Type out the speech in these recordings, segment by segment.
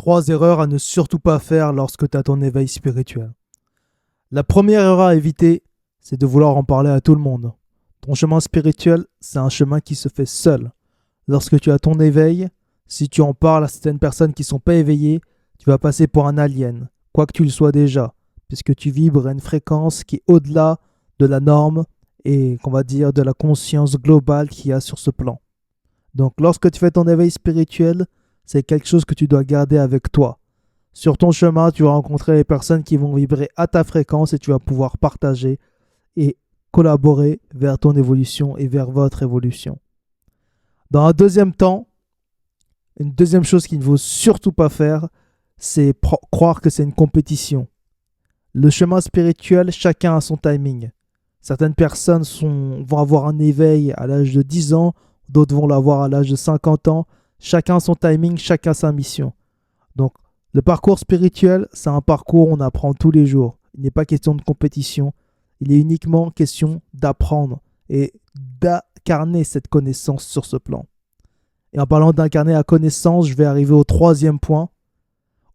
3 erreurs à ne surtout pas faire lorsque tu as ton éveil spirituel. La première erreur à éviter, c'est de vouloir en parler à tout le monde. Ton chemin spirituel, c'est un chemin qui se fait seul. Lorsque tu as ton éveil, si tu en parles à certaines personnes qui ne sont pas éveillées, tu vas passer pour un alien, quoi que tu le sois déjà, puisque tu vibres à une fréquence qui est au-delà de la norme et qu'on va dire de la conscience globale qu'il y a sur ce plan. Donc lorsque tu fais ton éveil spirituel, c'est quelque chose que tu dois garder avec toi. Sur ton chemin, tu vas rencontrer les personnes qui vont vibrer à ta fréquence et tu vas pouvoir partager et collaborer vers ton évolution et vers votre évolution. Dans un deuxième temps, une deuxième chose qu'il ne faut surtout pas faire, c'est croire que c'est une compétition. Le chemin spirituel, chacun a son timing. Certaines personnes vont avoir un éveil à l'âge de 10 ans, d'autres vont l'avoir à l'âge de 50 ans. Chacun son timing, chacun sa mission. Donc, le parcours spirituel, c'est un parcours où on apprend tous les jours. Il n'est pas question de compétition. Il est uniquement question d'apprendre et d'incarner cette connaissance sur ce plan. Et en parlant d'incarner la connaissance, je vais arriver au troisième point.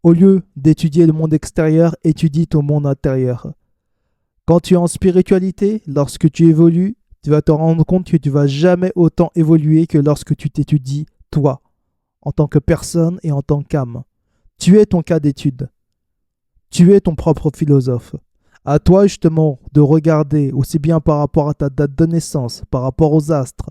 Au lieu d'étudier le monde extérieur, étudie ton monde intérieur. Quand tu es en spiritualité, lorsque tu évolues, tu vas te rendre compte que tu ne vas jamais autant évoluer que lorsque tu t'étudies toi, en tant que personne et en tant qu'âme. Tu es ton cas d'étude. Tu es ton propre philosophe. À toi justement de regarder aussi bien par rapport à ta date de naissance, par rapport aux astres,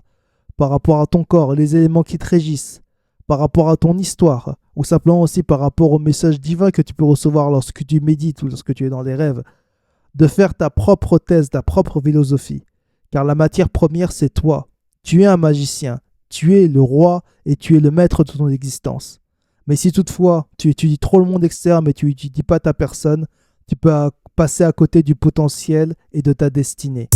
par rapport à ton corps, les éléments qui te régissent, par rapport à ton histoire, ou simplement aussi par rapport au message divin que tu peux recevoir lorsque tu médites ou lorsque tu es dans les rêves, de faire ta propre thèse, ta propre philosophie. Car la matière première, c'est toi. Tu es un magicien, tu es le roi et tu es le maître de ton existence. Mais si toutefois tu étudies trop le monde externe mais tu n'étudies pas ta personne, tu peux passer à côté du potentiel et de ta destinée.